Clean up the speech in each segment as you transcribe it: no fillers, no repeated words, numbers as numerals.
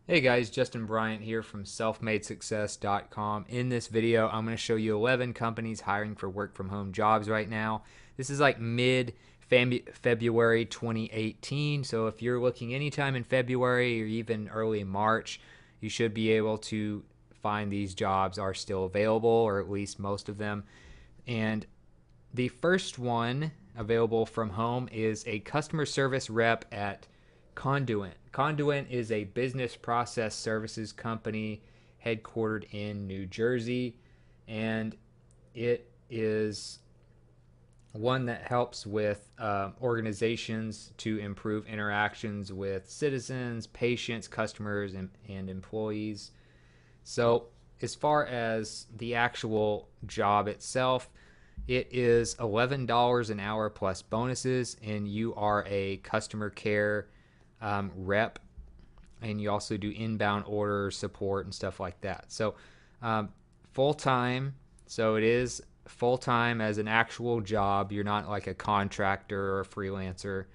Hey guys, Justin Bryant here from selfmadesuccess.com. In this video, I'm going to show you 11 companies hiring for work from home jobs right now. This is like mid February 2018. So if you're looking anytime in February or even early March, you should be able to find these jobs are still available, or at least most of them. And the first one available from home is a customer service rep at Conduent. Conduent is a business process services company headquartered in New Jersey, and it is one that helps with organizations to improve interactions with citizens, patients, customers, and employees. So, as far as the actual job itself, it is $11 an hour plus bonuses, and you are a customer care rep, and you also do inbound order support and stuff like that. So, um, full time. So, it is full time as an actual job. You're not like a contractor or a freelancer.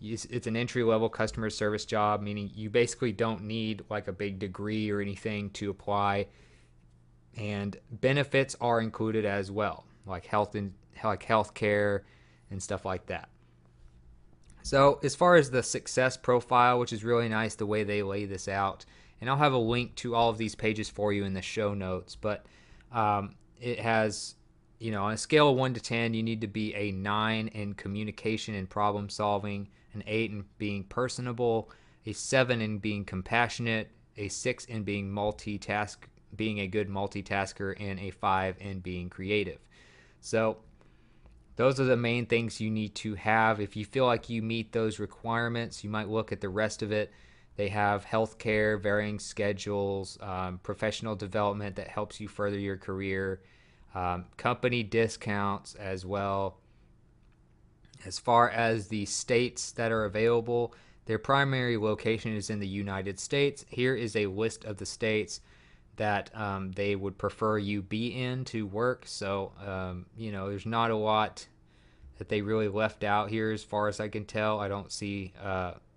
It's an entry level customer service job, meaning you basically don't need like a big degree or anything to apply, and benefits are included as well, like health care and stuff like that. So as far as the success profile, which is really nice the way they lay this out, and I'll have a link to all of these pages for you in the show notes, but it has, on a scale of 1 to 10, you need to be a 9 in communication and problem solving, an 8 in being personable, a 7 in being compassionate, a 6 in being a good multitasker, and a 5 in being creative. So those are the main things you need to have. If you feel like you meet those requirements, you might look at the rest of it. They have healthcare, varying schedules, professional development that helps you further your career, company discounts as well. As far as the states that are available, their primary location is in the United States. Here is a list of the states that they would prefer you be in to work. So, there's not a lot that they really left out here as far as I can tell. I don't see,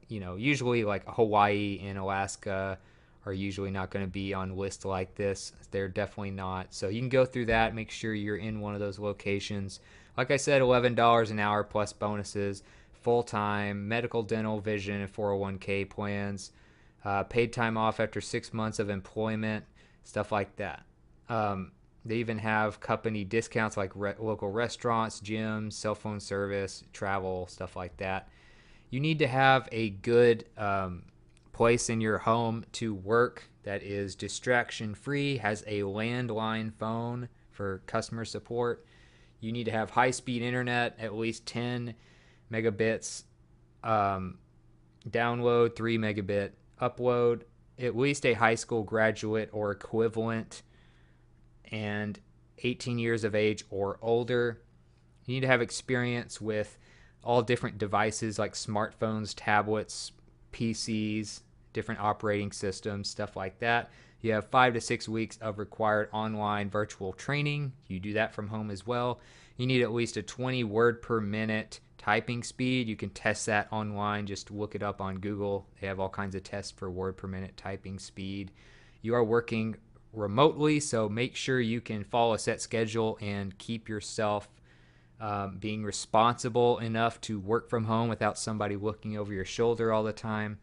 usually like Hawaii and Alaska are usually not going to be on lists like this. They're definitely not. So you can go through that, make sure you're in one of those locations. Like I said, $11 an hour plus bonuses, full time, medical, dental, vision, and 401k plans, paid time off after 6 months of employment, stuff like that. They even have company discounts like local restaurants, gyms, cell phone service, travel, stuff like that. You need to have a good place in your home to work that is distraction free, has a landline phone for customer support. You need to have high speed internet, at least 10 megabits download, 3 megabit upload, at least a high school graduate or equivalent, and 18 years of age or older. You need to have experience with all different devices like smartphones, tablets, PCs, different operating systems, stuff like that. You have 5 to 6 weeks of required online virtual training. You do that from home as well. You need at least a 20 word per minute typing speed. You can test that online. Just look it up on Google. They have all kinds of tests for word per minute typing speed. You are working remotely, so make sure you can follow a set schedule and keep yourself being responsible enough to work from home without somebody looking over your shoulder all the time.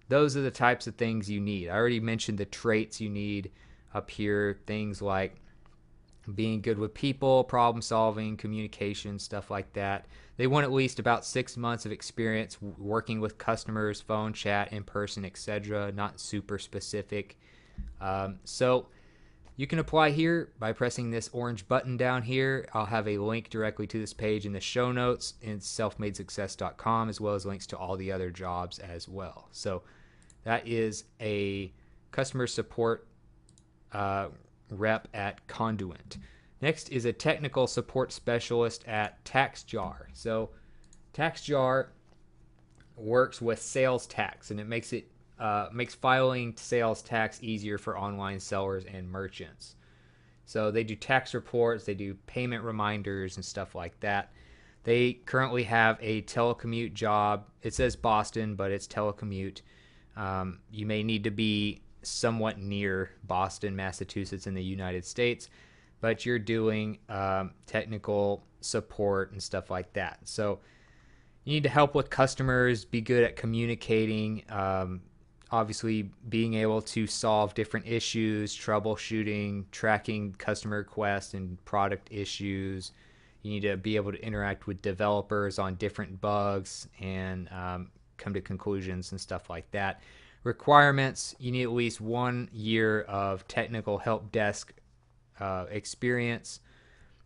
Those are the types of things you need. I already mentioned the traits you need up here, things like being good with people, problem solving, communication, stuff like that. They want at least about 6 months of experience working with customers, phone chat, in person, etc. Not super specific. So you can apply here by pressing this orange button down here. I'll have a link directly to this page in the show notes in selfmadesuccess.com, as well as links to all the other jobs as well. So that is a customer support rep at Conduent. Next is a technical support specialist at TaxJar. So TaxJar works with sales tax, and it makes filing sales tax easier for online sellers and merchants. So they do tax reports, they do payment reminders and stuff like that. They currently have a telecommute job. It says Boston, but it's telecommute. You may need to be somewhat near Boston, Massachusetts in the United States, but you're doing technical support and stuff like that. So you need to help with customers, be good at communicating, obviously being able to solve different issues, troubleshooting, tracking customer requests and product issues. You need to be able to interact with developers on different bugs and come to conclusions and stuff like that. Requirements: you need at least 1 year of technical help desk experience.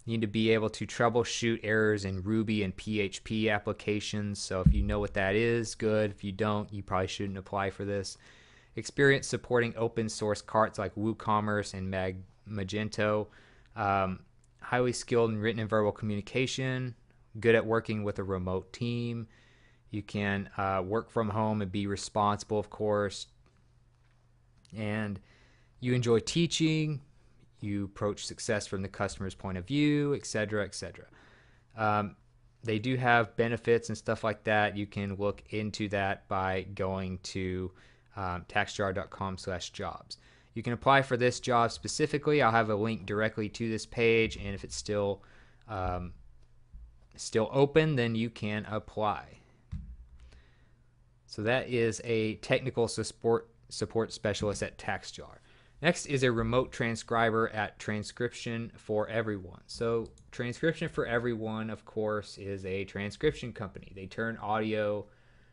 You need to be able to troubleshoot errors in Ruby and PHP applications. So if you know what that is, good. If you don't, you probably shouldn't apply for this. Experience supporting open source carts like WooCommerce and Magento. Highly skilled in written and verbal communication. Good at working with a remote team. You can work from home and be responsible, of course. And you enjoy teaching. You approach success from the customer's point of view, etc., etc. They do have benefits and stuff like that. You can look into that by going to taxjar.com/jobs. You can apply for this job specifically. I'll have a link directly to this page, and if it's still open, then you can apply. So that is a technical support specialist at TaxJar. Next is a remote transcriber at Transcription for Everyone. So Transcription for Everyone, of course, is a transcription company. They turn audio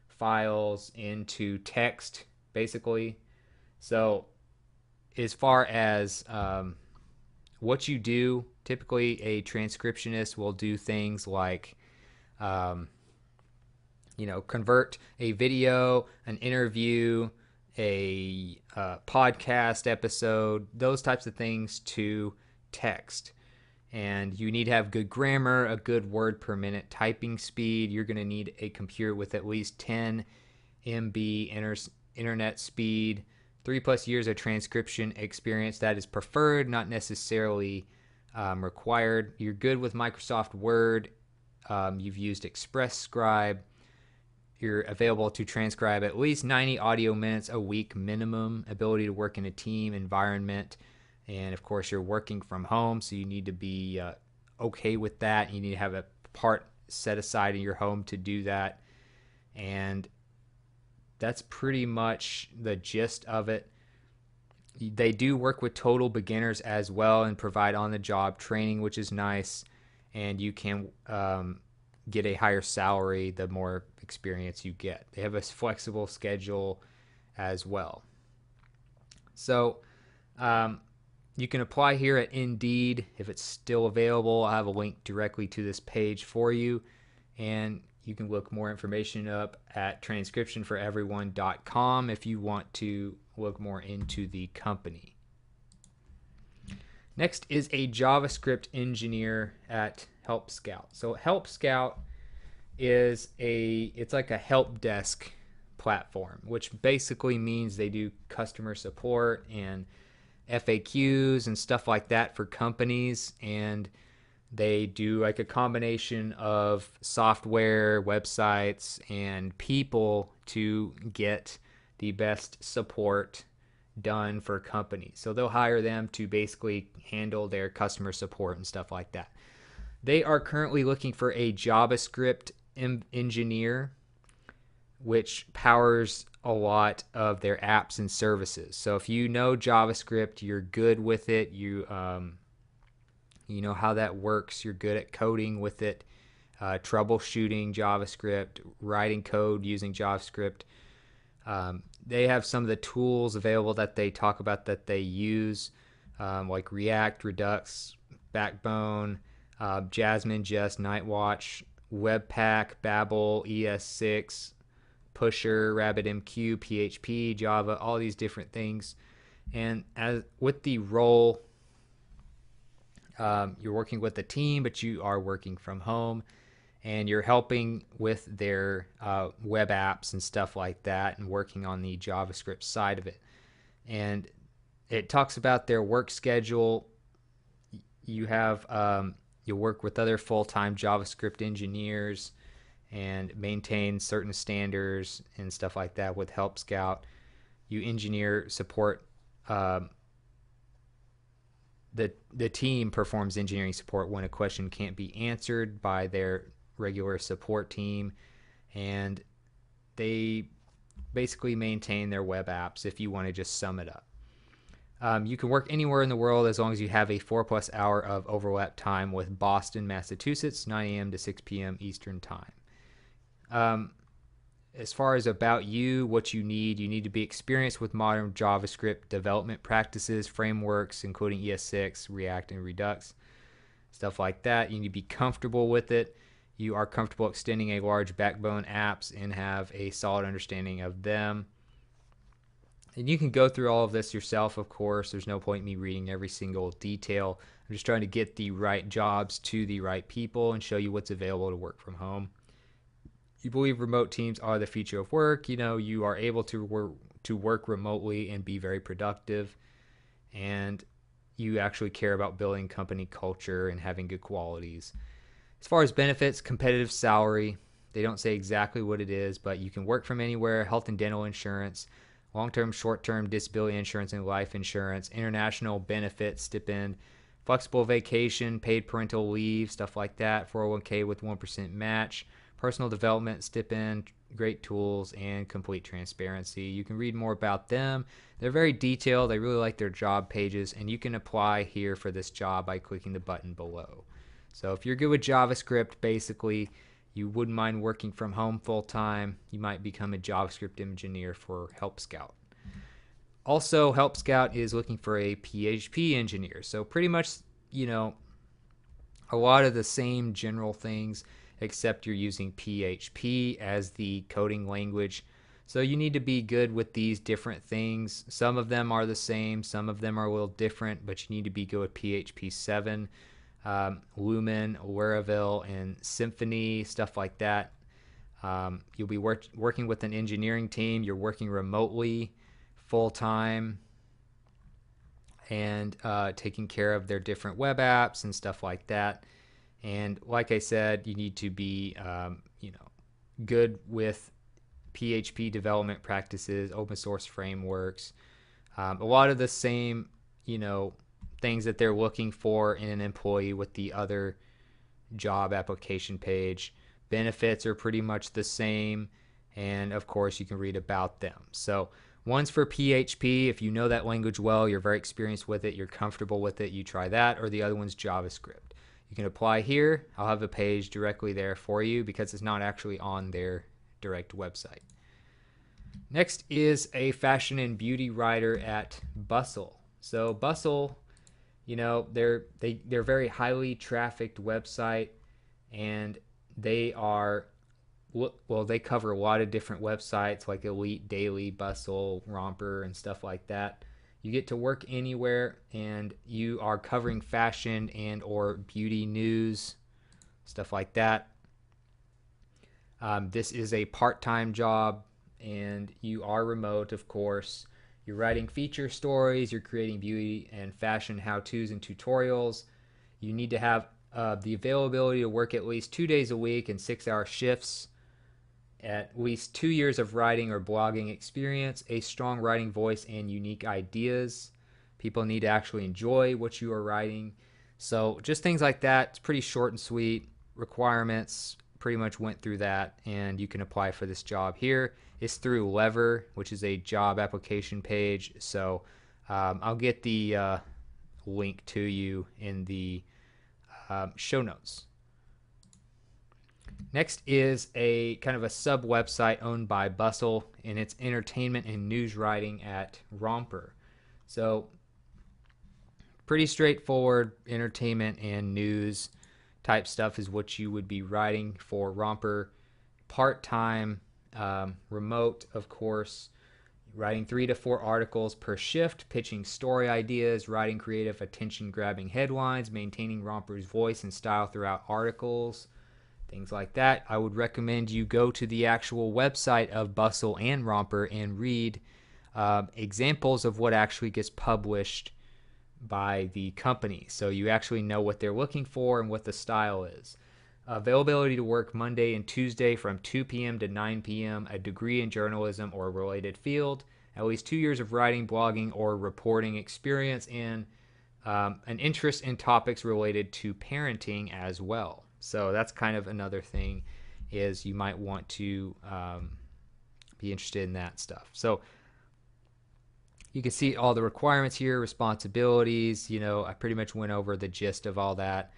files into text, basically. So as far as what you do, typically a transcriptionist will do things like convert a video, an interview, a podcast episode, those types of things to text. And you need to have good grammar, a good word per minute typing speed. You're going to need a computer with at least 10 MB internet speed, 3+ years of transcription experience. That is preferred, not necessarily required. You're good with Microsoft Word. You've used Express Scribe. You're available to transcribe at least 90 audio minutes a week minimum. Ability to work in a team environment. And of course, you're working from home, so you need to be okay with that. You need to have a part set aside in your home to do that. And that's pretty much the gist of it. They do work with total beginners as well and provide on-the-job training, which is nice. And you can get a higher salary the more experience you get. They have a flexible schedule as well. So you can apply here at Indeed if it's still available. I have a link directly to this page for you, and you can look more information up at transcriptionforeveryone.com if you want to look more into the company. Next is a JavaScript engineer at Help Scout. So Help Scout is it's like a help desk platform, which basically means they do customer support and FAQs and stuff like that for companies, and they do like a combination of software, websites, and people to get the best support done for companies. So they'll hire them to basically handle their customer support and stuff like that. They are currently looking for a JavaScript engineer, which powers a lot of their apps and services. So if you know JavaScript, you're good with it. You know how that works. You're good at coding with it, troubleshooting JavaScript, writing code using JavaScript. They have some of the tools available that they talk about that they use, like React, Redux, Backbone, Jasmine, Jest, Nightwatch, Webpack, Babel, ES6, Pusher, RabbitMQ, PHP, Java, all these different things. And as with the role, you're working with a team, but you are working from home, and you're helping with their web apps and stuff like that, and working on the JavaScript side of it. And it talks about their work schedule. You have you work with other full-time JavaScript engineers and maintain certain standards and stuff like that with Help Scout. You engineer support. The team performs engineering support when a question can't be answered by their regular support team, and they basically maintain their web apps, if you want to just sum it up. You can work anywhere in the world as long as you have a 4+ hour of overlap time with Boston, Massachusetts, 9 a.m. to 6 p.m. Eastern Time. As far as about you, what you need to be experienced with modern JavaScript development practices, frameworks, including ES6, React, and Redux, stuff like that. You need to be comfortable with it. You are comfortable extending a large backbone apps and have a solid understanding of them. And you can go through all of this yourself, of course. There's no point in me reading every single detail. I'm just trying to get the right jobs to the right people and show you what's available to work from home. You believe remote teams are the future of work. You are able to work remotely and be very productive. And you actually care about building company culture and having good qualities. As far as benefits, competitive salary. They don't say exactly what it is, but you can work from anywhere. Health and dental insurance, long-term, short-term disability insurance and life insurance, international benefits, stipend, flexible vacation, paid parental leave, stuff like that, 401k with 1% match, personal development, stipend, great tools, and complete transparency. You can read more about them. They're very detailed. I really like their job pages, and you can apply here for this job by clicking the button below. So if you're good with JavaScript, basically, you wouldn't mind working from home full-time, you might become a JavaScript engineer for Help Scout. Also, Help Scout is looking for a PHP engineer. So pretty much, a lot of the same general things, except you're using PHP as the coding language. So you need to be good with these different things. Some of them are the same, some of them are a little different, but you need to be good with PHP 7, Lumen, Laravel, and Symfony, stuff like that. You'll be working with an engineering team. You're working remotely, full-time, and taking care of their different web apps and stuff like that. And like I said, you need to be, good with PHP development practices, open source frameworks, a lot of the same, things that they're looking for in an employee with the other job application page. Benefits are pretty much the same, and of course, you can read about them. So one's for PHP. If you know that language well, you're very experienced with it, you're comfortable with it, you try that, or the other one's JavaScript. You can apply here. I'll have a page directly there for you because it's not actually on their direct website. Next is a fashion and beauty writer at Bustle. So Bustle, they're very highly trafficked website, and they cover a lot of different websites like Elite, Daily, Bustle, Romper, and stuff like that. You get to work anywhere, and you are covering fashion and or beauty news, stuff like that. This is a part-time job, and you are remote, of course. You're writing feature stories, you're creating beauty and fashion how-tos and tutorials. You need to have the availability to work at least 2 days a week in 6-hour shifts, at least 2 years of writing or blogging experience, a strong writing voice, and unique ideas. People need to actually enjoy what you are writing. So just things like that. It's pretty short and sweet. Requirements, pretty much went through that, and you can apply for this job here. It's through Lever, which is a job application page. So I'll get the link to you in the show notes. Next is a kind of a sub website owned by Bustle, and it's entertainment and news writing at Romper. So pretty straightforward entertainment and news type stuff is what you would be writing for Romper. Part-time, remote, of course, writing 3 to 4 articles per shift, pitching story ideas, writing creative attention-grabbing headlines, maintaining Romper's voice and style throughout articles, things like that. I would recommend you go to the actual website of Bustle and Romper and read examples of what actually gets published by the company, so you actually know what they're looking for and what the style is. Availability to work Monday and Tuesday from 2 p.m. to 9 p.m., a degree in journalism or a related field, at least 2 years of writing, blogging, or reporting experience, and an interest in topics related to parenting as well. So that's kind of another thing, is you might want to be interested in that stuff. So you can see all the requirements here, responsibilities. I pretty much went over the gist of all that.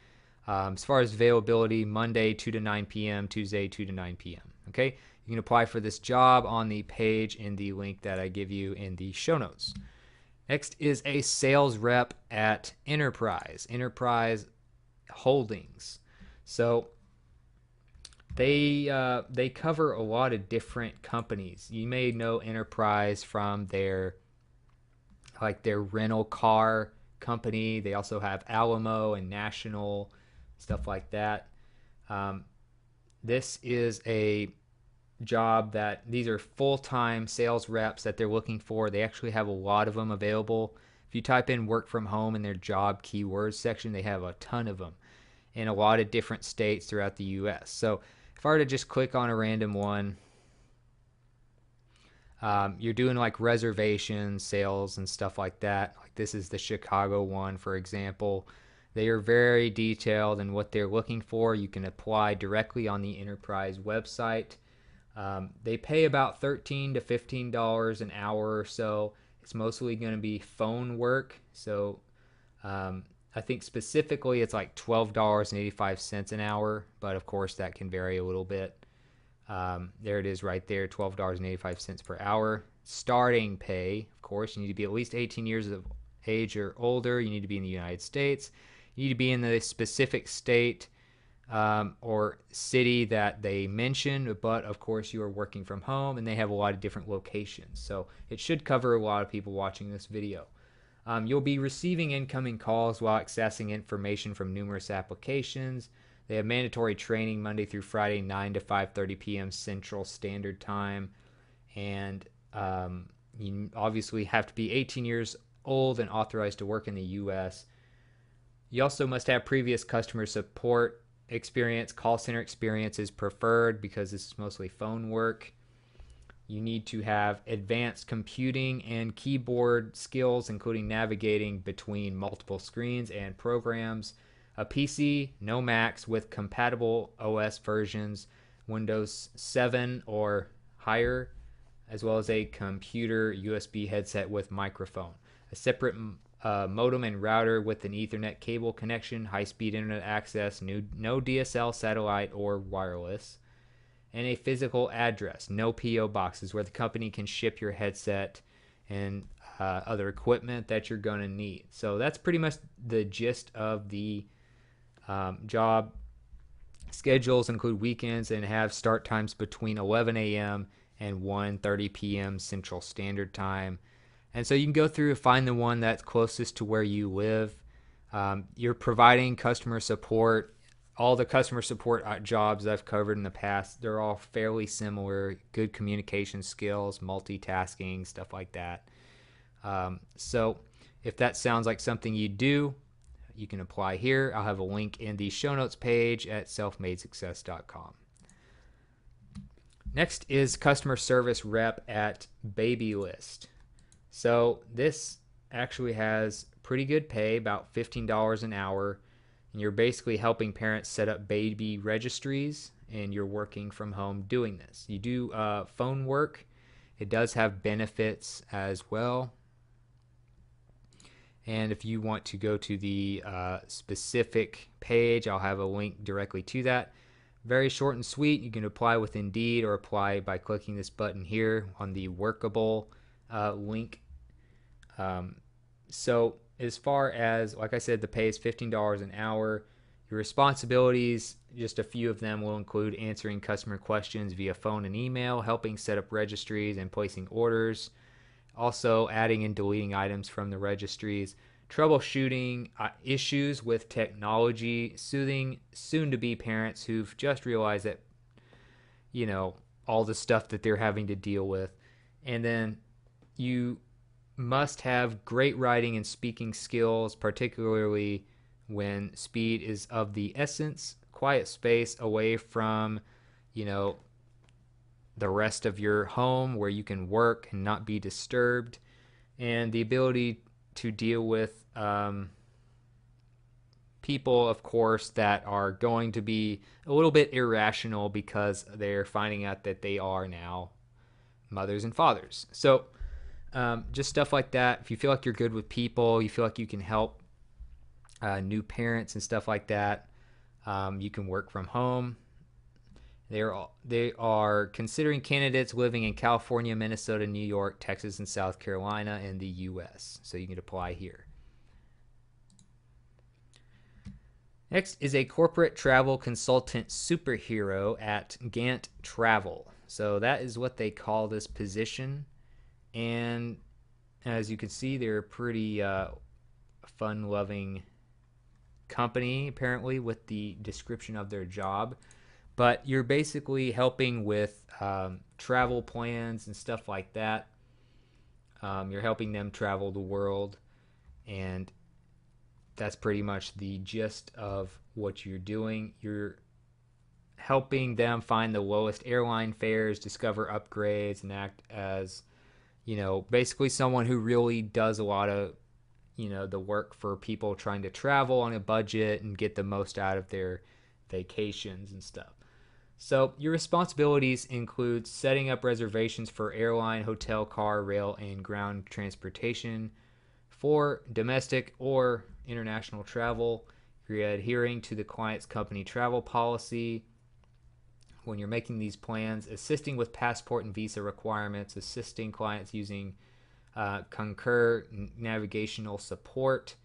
As far as availability, Monday 2 to 9 p.m., Tuesday 2 to 9 p.m. Okay, you can apply for this job on the page in the link that I give you in the show notes. Next is a sales rep at Enterprise Holdings. So they cover a lot of different companies. You may know Enterprise from their rental car company. They also have Alamo and National, stuff like that. This is a job that these are full-time sales reps that they're looking for. They actually have a lot of them available. If you type in work from home in their job keywords section, they have a ton of them in a lot of different states throughout the US. So if I were to just click on a random one, you're doing like reservations, sales, and stuff like that. Like this is the Chicago one, for example. They are very detailed in what they're looking for. You can apply directly on the Enterprise website. They pay about $13 to $15 an hour or so. It's mostly going to be phone work. So I think specifically it's like $12.85 an hour, but of course that can vary a little bit. There it is right there, $12.85 per hour. Starting pay, of course, you need to be at least 18 years of age or older. You need to be in the United States. You need to be in the specific state or city that they mentioned, but of course you are working from home, and they have a lot of different locations. So it should cover a lot of people watching this video. You'll be receiving incoming calls while accessing information from numerous applications. They have mandatory training Monday through Friday, 9 to 5:30 p.m. Central Standard Time. And you obviously have to be 18 years old and authorized to work in the U.S. You also must have previous customer support experience. Call center experience is preferred because this is mostly phone work. You need to have advanced computing and keyboard skills, including navigating between multiple screens and programs. A PC, no Macs, with compatible OS versions, Windows 7 or higher, as well as a computer USB headset with microphone. A separate modem and router with an Ethernet cable connection, high-speed internet access, no DSL, satellite, or wireless. And a physical address, no P.O. boxes, where the company can ship your headset and other equipment that you're going to need. So that's pretty much the gist of the job. Schedules include weekends and have start times between 11 a.m. and 1:30 p.m. Central Standard Time. And so you can go through and find the one that's closest to where you live. You're providing customer support. All the customer support jobs I've covered in the past, they're all fairly similar. Good communication skills, multitasking, stuff like that. So if that sounds like something you do, you can apply here. I'll have a link in the show notes page at selfmadesuccess.com. Next is customer service rep at Babylist. So this actually has pretty good pay, about $15 an hour. And you're basically helping parents set up baby registries, and you're working from home doing this. You do phone work. It does have benefits as well. And if you want to go to the specific page, I'll have a link directly to that. Very short and sweet. You can apply with Indeed or apply by clicking this button here on the Workable link. So as far as, like I said, the pay is $15 an hour. Your responsibilities, just a few of them, will include answering customer questions via phone and email, helping set up registries and placing orders, also adding and deleting items from the registries, troubleshooting issues with technology, soothing soon-to-be parents who've just realized that, all the stuff that they're having to deal with. And then you must have great writing and speaking skills, particularly when speed is of the essence. Quiet space away from, the rest of your home where you can work and not be disturbed, and the ability to deal with people, of course, that are going to be a little bit irrational because they're finding out that they are now mothers and fathers. So just stuff like that. If you feel like you're good with people, you feel like you can help new parents and stuff like that, you can work from home. They are considering candidates living in California, Minnesota, New York, Texas, and South Carolina in the U.S. So you can apply here. Next is a corporate travel consultant superhero at Gant Travel. So that is what they call this position. And as you can see, they're a pretty fun-loving company, apparently, with the description of their job. But you're basically helping with travel plans and stuff like that. You're helping them travel the world, and that's pretty much the gist of what you're doing. You're helping them find the lowest airline fares, discover upgrades, and act as, basically someone who really does a lot of, the work for people trying to travel on a budget and get the most out of their vacations and stuff. So your responsibilities include setting up reservations for airline, hotel, car, rail, and ground transportation for domestic or international travel. You're adhering to the client's company travel policy when you're making these plans, assisting with passport and visa requirements, assisting clients using Concur navigational support,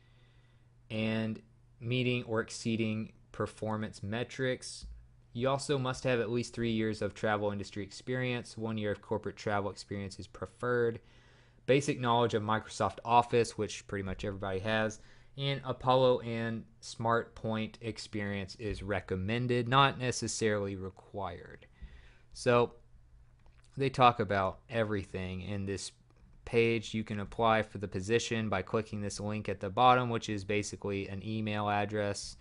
and meeting or exceeding performance metrics. You also must have at least 3 years of travel industry experience. 1 year of corporate travel experience is preferred. Basic knowledge of Microsoft Office, which pretty much everybody has, and Apollo and SmartPoint experience is recommended, not necessarily required. So they talk about everything in this page. You can apply for the position by clicking this link at the bottom, which is basically an email address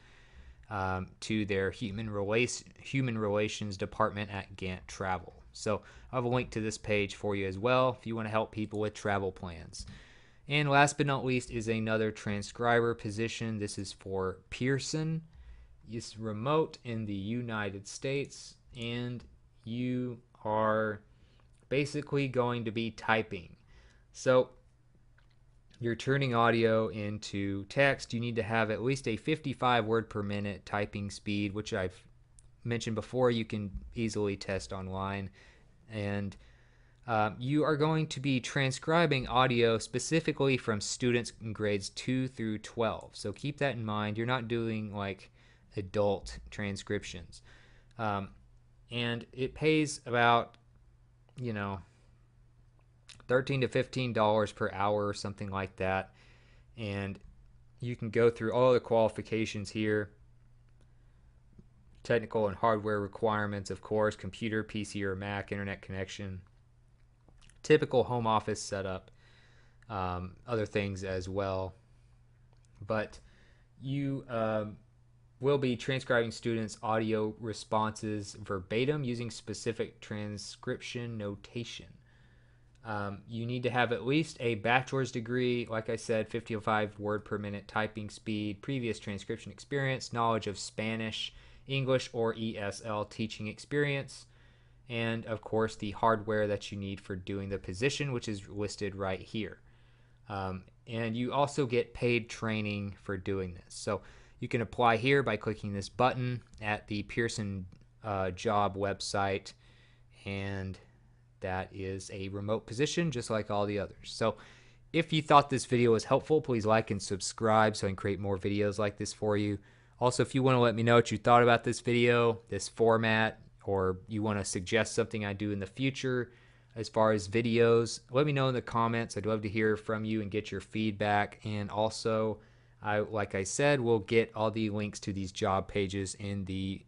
to their human relations department at Gant Travel. So I have a link to this page for you as well if you want to help people with travel plans. And last but not least is another transcriber position. This is for Pearson. It's remote in the United States, and you are basically going to be typing. So you're turning audio into text. You need to have at least a 55 word per minute typing speed, which I've mentioned before. You can easily test online. And you are going to be transcribing audio specifically from students in grades 2 through 12. So keep that in mind. You're not doing like adult transcriptions. And it pays about, $13 to $15 per hour or something like that. And you can go through all the qualifications here. Technical and hardware requirements, of course, computer, PC or Mac, internet connection, typical home office setup, other things as well. But you will be transcribing students' audio responses verbatim using specific transcription notation. You need to have at least a bachelor's degree, like I said, 55 word per minute typing speed, previous transcription experience, knowledge of Spanish, English, or ESL teaching experience, and of course the hardware that you need for doing the position, which is listed right here. And you also get paid training for doing this. So you can apply here by clicking this button at the Pearson job website, and that is a remote position just like all the others. So if you thought this video was helpful, please like and subscribe so I can create more videos like this for you. Also, if you want to let me know what you thought about this video, this format, or you want to suggest something I do in the future as far as videos, let me know in the comments. I'd love to hear from you and get your feedback. And also, like I said, we'll get all the links to these job pages in the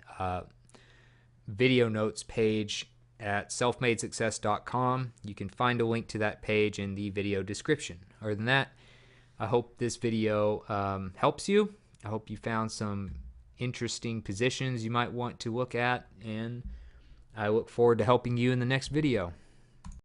video notes page at selfmadesuccess.com. You can find a link to that page in the video description. Other than that, I hope this video helps you. I hope you found some interesting positions you might want to look at, and I look forward to helping you in the next video.